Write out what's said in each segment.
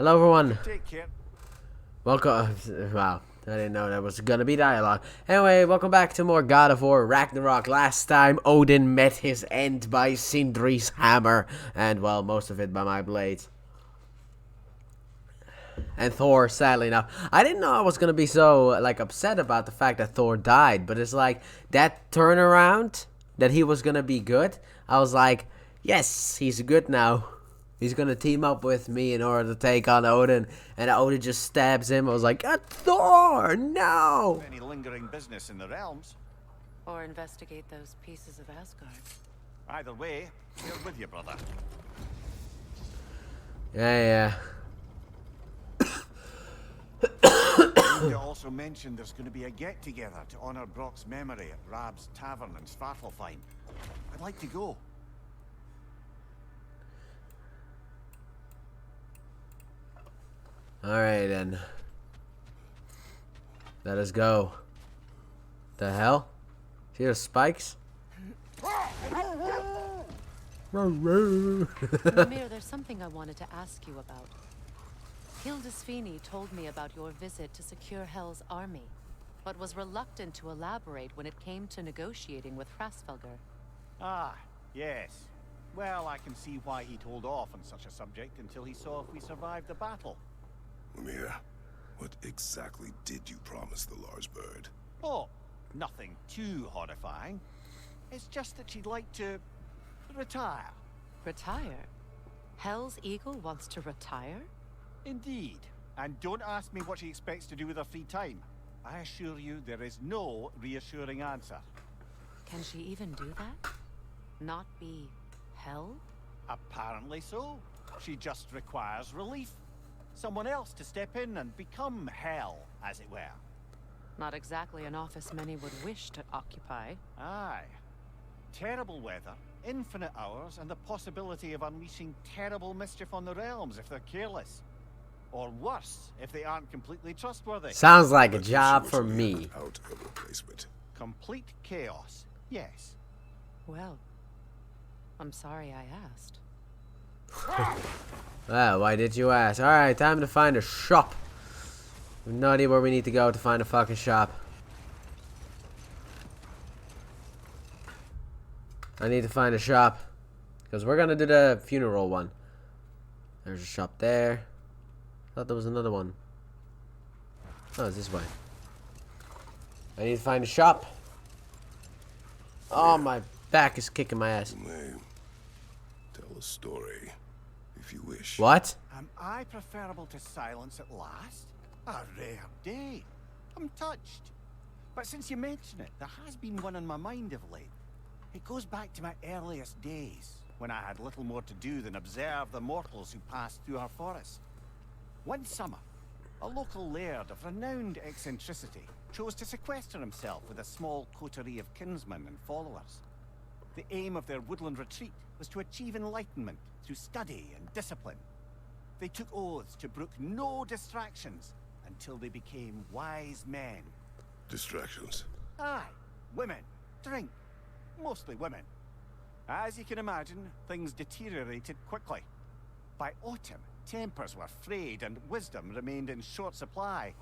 Hello everyone. Take care. Welcome. Wow, I didn't know that was gonna be dialogue. Anyway, welcome back to more God of War Ragnarok. Last time Odin met his end by Sindri's hammer, and well, most of it by my blades. And Thor, sadly enough, I didn't know I was gonna be so like upset about the fact that Thor died, but it's like that turnaround that he was gonna be good. I was like, yes, he's good now. He's gonna team up with me in order to take on Odin, and Odin just stabs him. I was like, Thor, no! Any lingering business in the realms? Or investigate those pieces of Asgard. Either way, we're with you, brother. Yeah. You also mentioned there's going to be a get-together to honor Brock's memory at Rab's Tavern in Svartalfheim. I'd like to go. Alright then. Let us go. The hell? See those spikes? Mimir, there's something I wanted to ask you about. Hildisvini told me about your visit to secure Hel's army, but was reluctant to elaborate when it came to negotiating with Hrasfelger. Ah, yes. Well, I can see why he'd hold off on such a subject until he saw if we survived the battle. Mimir, what exactly did you promise the large bird? Oh, nothing too horrifying. It's just that she'd like to retire. Retire? Hel's eagle wants to retire? Indeed. And don't ask me what she expects to do with her free time. I assure you there is no reassuring answer. Can she even do that? Not be Hel? Apparently so. She just requires relief. Someone else to step in and become Hel, as it were. Not exactly an office many would wish to occupy. Aye. Terrible weather, infinite hours, and the possibility of unleashing terrible mischief on the realms if they're careless. Or worse, if they aren't completely trustworthy. Sounds like a But job she for was me. Out of replacement. Complete chaos, yes. Well, I'm sorry I asked. Well, why did you ask? Alright, time to find a shop. We have no idea where we need to go to find a fucking shop. I need to find a shop. Because we're gonna do the funeral one. There's a shop there. Thought there was another one. Oh, it's this way. I need to find a shop. Oh, my back is kicking my ass. Lame. Tell a story, if you wish. What? Am I preferable to silence at last? A rare day. I'm touched. But since you mention it, there has been one on my mind of late. It goes back to my earliest days, when I had little more to do than observe the mortals who passed through our forest. One summer, a local laird of renowned eccentricity chose to sequester himself with a small coterie of kinsmen and followers. The aim of their woodland retreat was to achieve enlightenment through study and discipline. They took oaths to brook no distractions until they became wise men. Distractions. Aye, women, drink, mostly women. As you can imagine, things deteriorated quickly. By autumn, tempers were frayed and wisdom remained in short supply.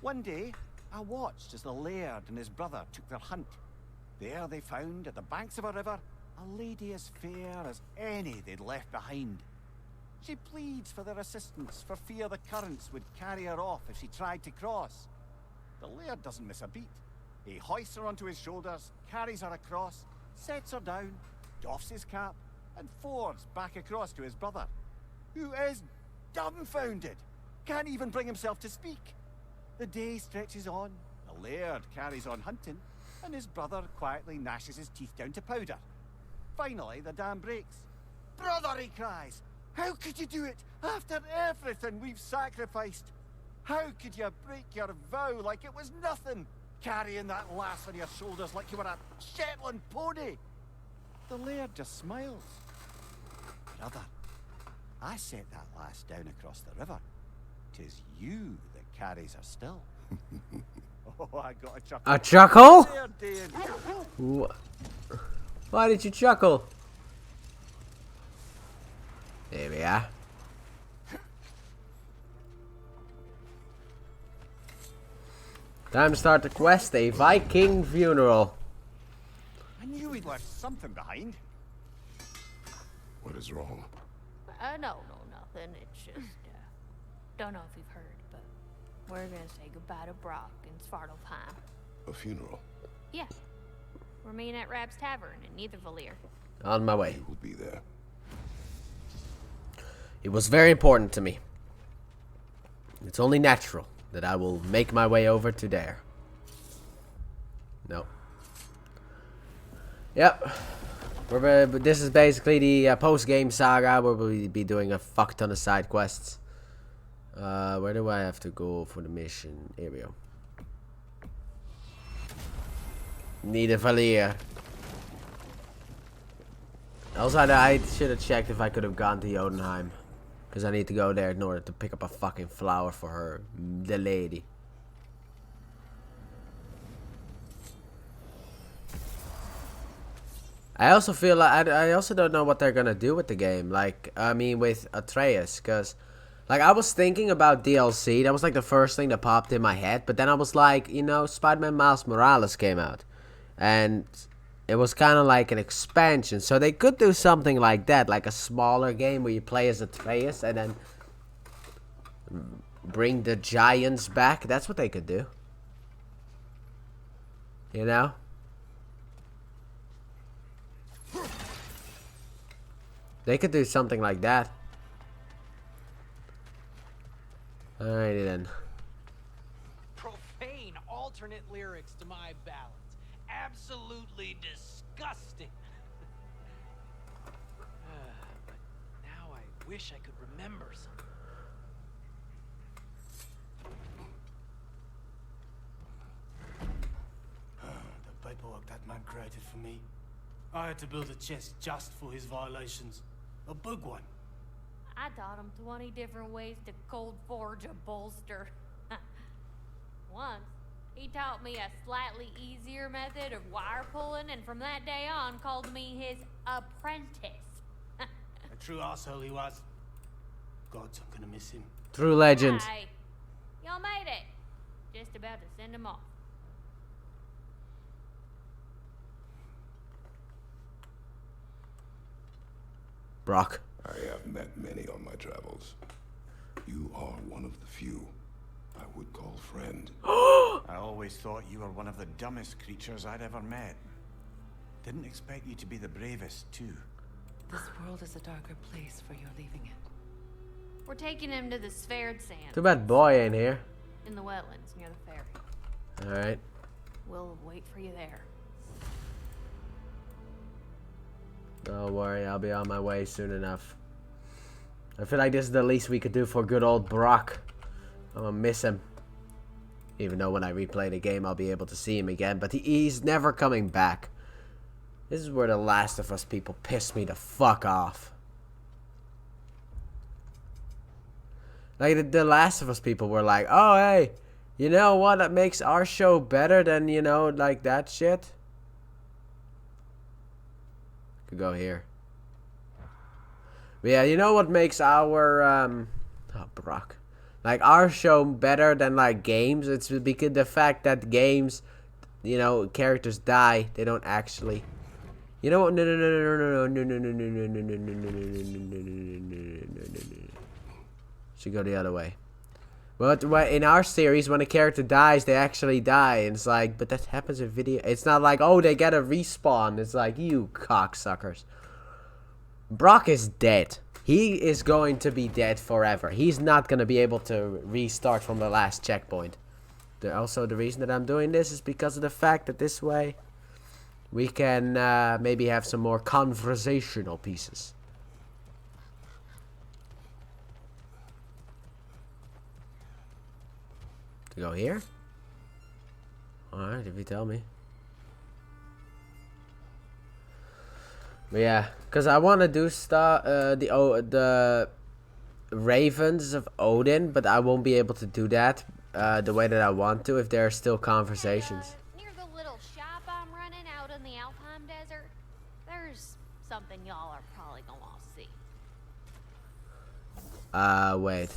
One day, I watched as the laird and his brother took their hunt. There they found, at the banks of a river, a lady as fair as any they'd left behind. She pleads for their assistance for fear the currents would carry her off if she tried to cross. The laird doesn't miss a beat. He hoists her onto his shoulders, carries her across, sets her down, doffs his cap, and fords back across to his brother, who is dumbfounded, can't even bring himself to speak. The day stretches on, the laird carries on hunting, and his brother quietly gnashes his teeth down to powder. Finally, the dam breaks. "Brother," he cries, "how could you do it after everything we've sacrificed? How could you break your vow like it was nothing, carrying that lass on your shoulders like you were a Shetland pony?" The laird just smiles. "Brother, I set that lass down across the river. 'Tis you that carries her still." Oh, I got a chuckle. A chuckle? There, Dane. Why did you chuckle? There we are. Time to start the quest, a Viking funeral. I knew he'd left something behind. What is wrong? No, nothing. It's just, don't know if you've heard, but we're gonna say goodbye to Brock in Svartalfheim. A funeral? Yeah. We're meeting at Rab's Tavern in Nethervalir. On my way. You will be there. It was very important to me. It's only natural that I will make my way over to there. No. Yep. This is basically the post-game saga where we'll be doing a fuck ton of side quests. Where do I have to go for the mission? Here we go. Niedervalir. Also, I should have checked if I could have gone to Jotunheim. Because I need to go there in order to pick up a fucking flower for her. The lady. I also feel like I also don't know what they're gonna do with the game. Like, I mean, with Atreus, because, like, I was thinking about DLC. That was like the first thing that popped in my head. But then I was like, you know, Spider-Man Miles Morales came out, and it was kind of like an expansion. So they could do something like that, like a smaller game where you play as Atreus and then bring the giants back. That's what they could do. You know? They could do something like that. Alrighty then. Profane alternate lyrics to my ballads. Absolutely disgusting. But now I wish I could remember something. The paperwork that man created for me. I had to build a chest just for his violations. A big one. I taught him 20 different ways to cold forge a bolster. Once, he taught me a slightly easier method of wire pulling, and from that day on called me his apprentice. A true asshole he was. Gods, I'm gonna miss him. True legend. Hey, y'all made it. Just about to send him off. Brock. I have met many on my travels. You are one of the few I would call friend. I always thought you were one of the dumbest creatures I'd ever met. Didn't expect you to be the bravest, too. This world is a darker place for your leaving it. We're taking him to the Sverd Sand. Too bad boy ain't here. In the wetlands near the ferry. Alright. We'll wait for you there. Don't worry, I'll be on my way soon enough. I feel like this is the least we could do for good old Brock. I'm gonna miss him. Even though when I replay the game, I'll be able to see him again. But he's never coming back. This is where the Last of Us people piss me the fuck off. Like, the Last of Us people were like, oh, hey, you know what that makes our show better than, you know, like that shit? Could go here. But yeah, you know what makes our, oh, Brock. Like, our show better than, like, games? It's because the fact that games, you know, characters die, they don't actually... You know what? No. Should go the other way. But in our series, when a character dies, they actually die. And it's like, but that happens in video. It's not like, oh, they get a respawn. It's like, you cocksuckers. Brock is dead. He is going to be dead forever. He's not going to be able to restart from the last checkpoint. Also, the reason that I'm doing this is because of the fact that this way we can maybe have some more conversational pieces. To go here? Alright, if you tell me. But yeah, because I want to do the Ravens of Odin, but I won't be able to do that the way that I want to if there are still conversations. Near the little shop I'm running out in the Alpine Desert, there's something y'all are probably gonna want to see. Wait.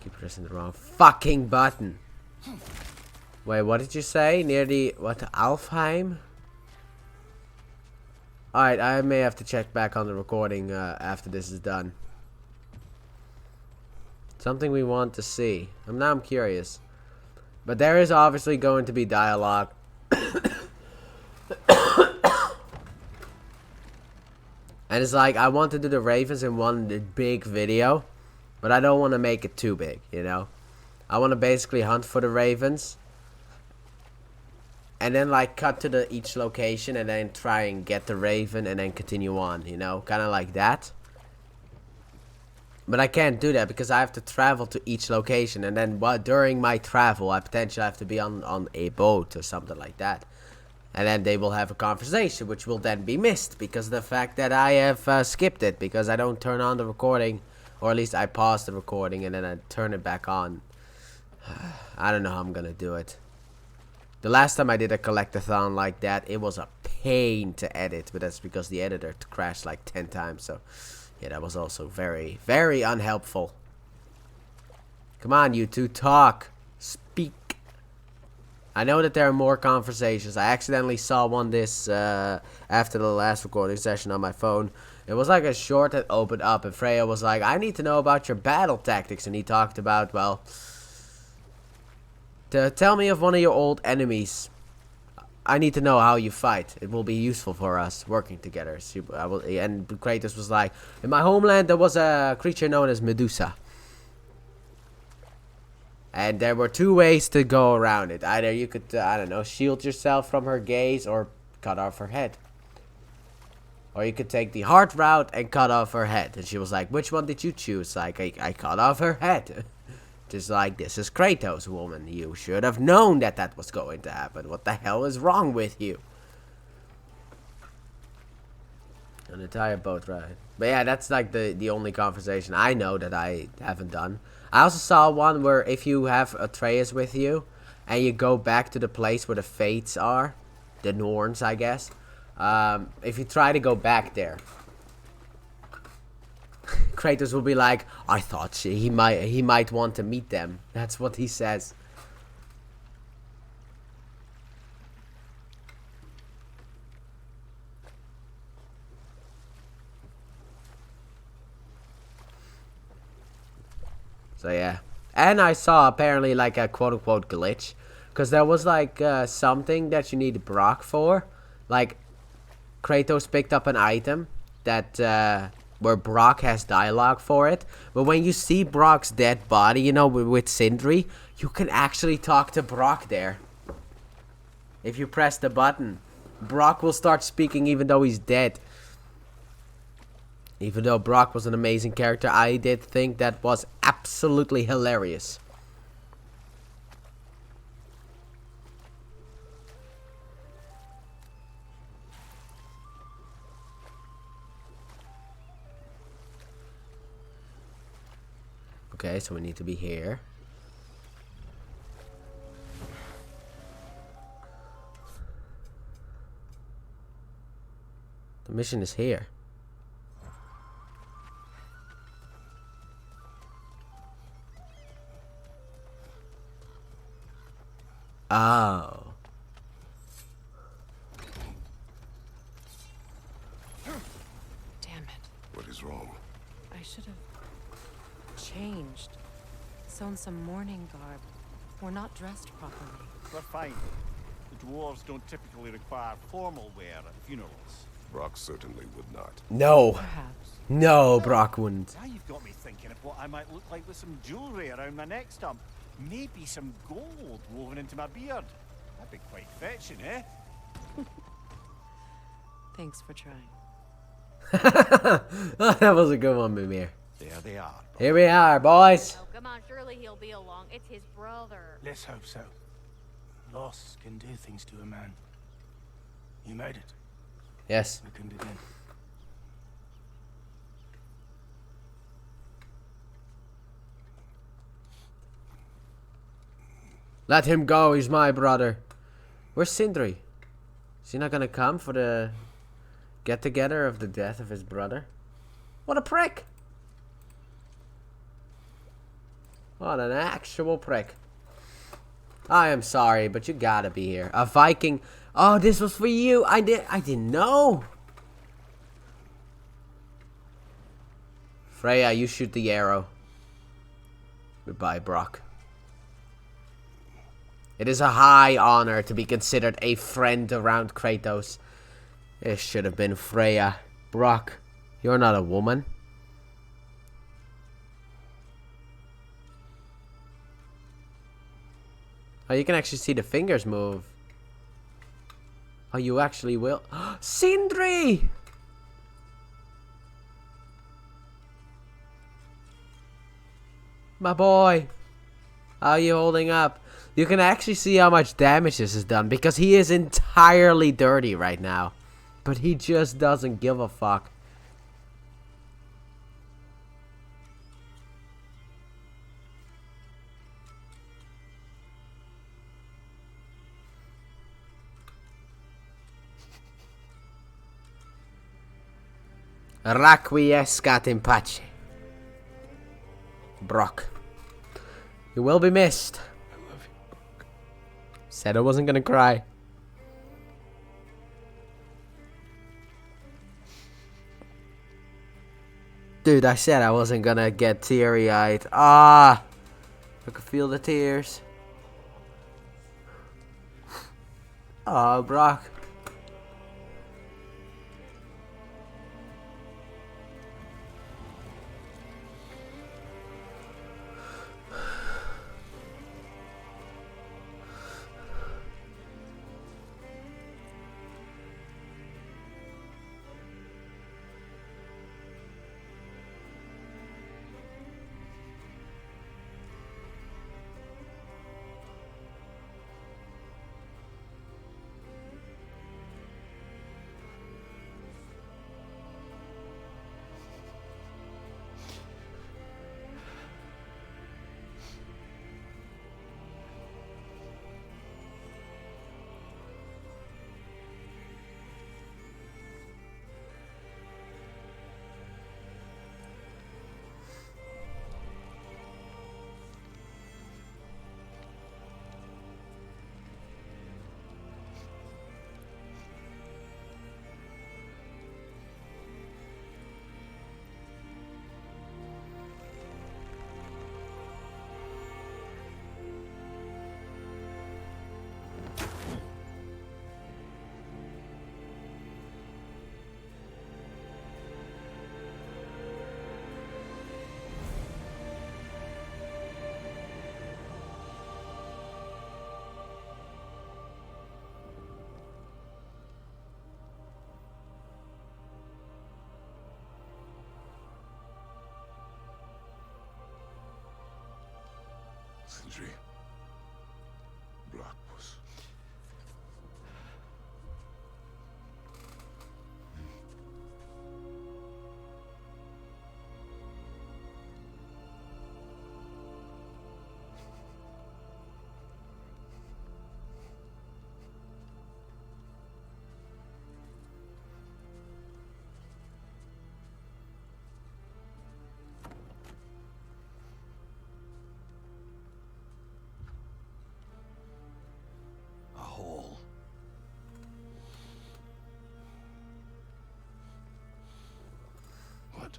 Keep pressing the wrong fucking button. Wait, what did you say? Near the... what? Alfheim? Alright, I may have to check back on the recording after this is done. Something we want to see. Now I'm curious. But there is obviously going to be dialogue. And it's like, I want to do the Ravens in one big video. But I don't want to make it too big, you know? I want to basically hunt for the Ravens. And then like cut to each location and then try and get the Raven and then continue on, you know? Kind of like that. But I can't do that because I have to travel to each location. And then during my travel, I potentially have to be on a boat or something like that. And then they will have a conversation, which will then be missed because of the fact that I have skipped it. Because I don't turn on the recording, or at least I pause the recording and then I turn it back on. I don't know how I'm going to do it. The last time I did a collectathon like that, it was a pain to edit. But that's because the editor crashed like 10 times. So, yeah, that was also very, very unhelpful. Come on, you two, talk. Speak. I know that there are more conversations. I accidentally saw one this after the last recording session on my phone. It was like a short that opened up and Freya was like, I need to know about your battle tactics. And he talked about, well, tell me of one of your old enemies. I need to know how you fight. It will be useful for us working together. And Kratos was like, in my homeland there was a creature known as Medusa. And there were two ways to go around it. Either you could, I don't know, shield yourself from her gaze or cut off her head. Or you could take the hard route and cut off her head. And she was like, which one did you choose? Like, I cut off her head. Just like, this is Kratos, woman. You should have known that that was going to happen. What the hell is wrong with you? An entire boat ride. But yeah, that's like the only conversation I know that I haven't done. I also saw one where if you have Atreus with you and you go back to the place where the Fates are, the Norns, I guess. If you try to go back there, Kratos will be like, I thought he might want to meet them. That's what he says. So yeah. And I saw apparently like a quote-unquote glitch. Because there was like something that you need Brock for. Like, Kratos picked up an item that where Brock has dialogue for it. But when you see Brock's dead body, you know, with Sindri, you can actually talk to Brock there. If you press the button, Brock will start speaking even though he's dead. Even though Brock was an amazing character, I did think that was absolutely hilarious. Okay, so we need to be here. The mission is here. Oh. Damn it. What is wrong? I should have changed. Sewn some mourning garb. We're not dressed properly. We're fine. The dwarves don't typically require formal wear at funerals. Brock certainly would not. No. Perhaps. No, Brock wouldn't. Now you've got me thinking of what I might look like with some jewellery around my neck stump. Maybe some gold woven into my beard. That'd be quite fetching, eh? Thanks for trying. Oh, that was a good one, Mimir. There they are. Here we are, boys. Oh, come on, surely he'll be along. It's his brother. Let's hope so. Loss can do things to a man. You made it. Yes. We can begin. Let him go, he's my brother. Where's Sindri? Is he not gonna come for the get-together of the death of his brother? What a prick! What an actual prick. I am sorry, but you gotta be here. A Viking. Oh, this was for you. I didn't know. Freya, you shoot the arrow. Goodbye, Brock. It is a high honor to be considered a friend around Kratos. It should have been Freya. Brock, you're not a woman. Oh, you can actually see the fingers move. Oh, you actually will. Sindri! My boy. How are you holding up? You can actually see how much damage this has done because he is entirely dirty right now. But he just doesn't give a fuck. Requiescat in pace. Brock. You will be missed. I love you. Said I wasn't gonna cry. Dude, I said I wasn't gonna get teary-eyed. Ah! I could feel the tears. Oh, Brock. Sindri. Brock was... a hole. What?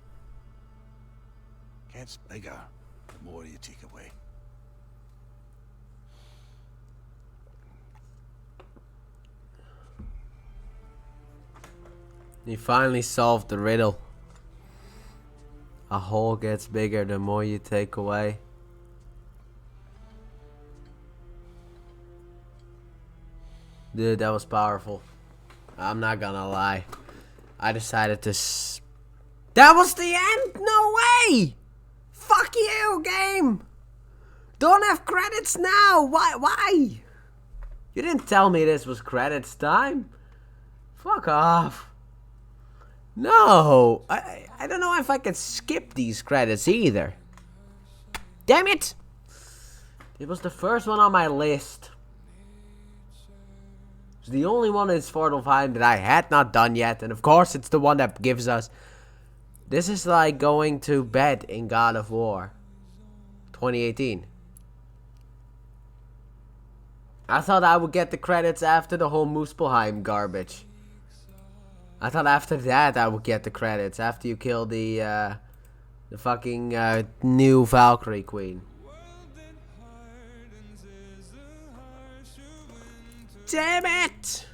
Gets bigger the more you take away. You finally solved the riddle. A hole gets bigger the more you take away. Dude, that was powerful. I'm not gonna lie. I decided to that was the end? No way! Fuck you, game! Don't have credits now! Why? You didn't tell me this was credits time. Fuck off. No! I don't know if I can skip these credits either. Damn it! It was the first one on my list. It's the only one in Svartalfheim that I had not done yet. And of course it's the one that gives us... This is like going to bed in God of War. 2018. I thought I would get the credits after the whole Muspelheim garbage. I thought after that I would get the credits after you kill the fucking new Valkyrie Queen. Damn it!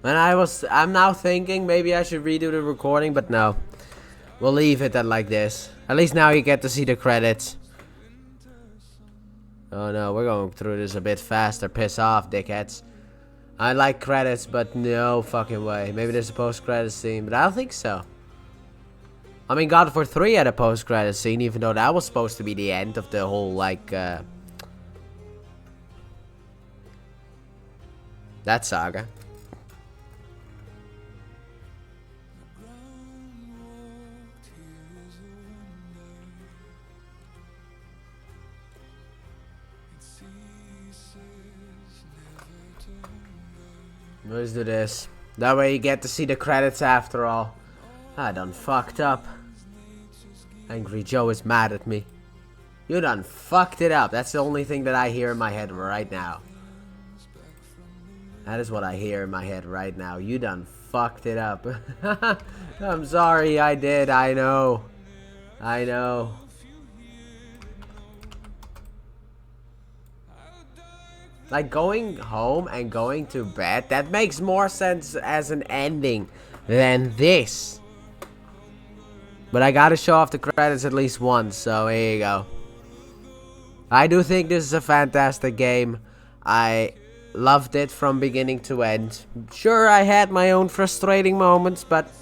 And I'm now thinking maybe I should redo the recording, but no. We'll leave it at like this. At least now you get to see the credits. Oh no, we're going through this a bit faster. Piss off, dickheads. I like credits, but no fucking way. Maybe there's a post-credits scene, but I don't think so. I mean, God of War 3 had a post-credits scene, even though that was supposed to be the end of the whole, like, that saga. Let's do this. That way you get to see the credits after all. I done fucked up. Angry Joe is mad at me. You done fucked it up. That's the only thing that I hear in my head right now. That is what I hear in my head right now. You done fucked it up. I'm sorry, I did. I know. I know. Like, going home and going to bed, that makes more sense as an ending than this. But I gotta show off the credits at least once, so here you go. I do think this is a fantastic game. I loved it from beginning to end. Sure, I had my own frustrating moments, but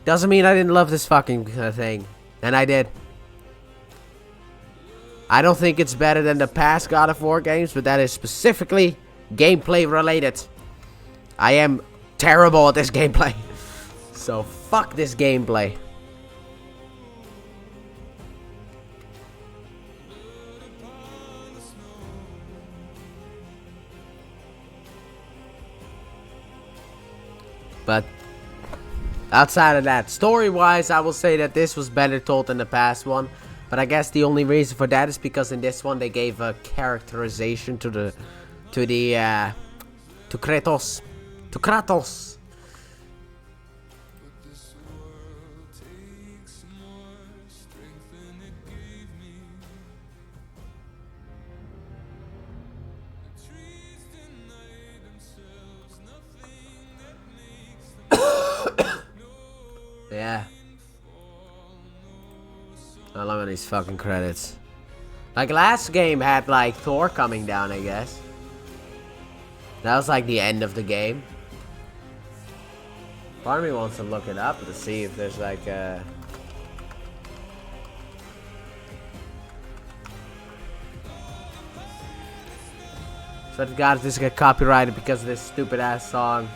doesn't mean I didn't love this fucking thing. And I did. I don't think it's better than the past God of War games, but that is specifically gameplay related. I am terrible at this gameplay. So fuck this gameplay. But outside of that, story-wise, I will say that this was better told than the past one. But I guess the only reason for that is because in this one they gave a characterization to Kratos. To Kratos. Yeah. I love these fucking credits. Like, last game had, like, Thor coming down, I guess. That was, like, the end of the game. Part of me wants to look it up to see if there's, like, a... So God, this get copyrighted because of this stupid-ass song.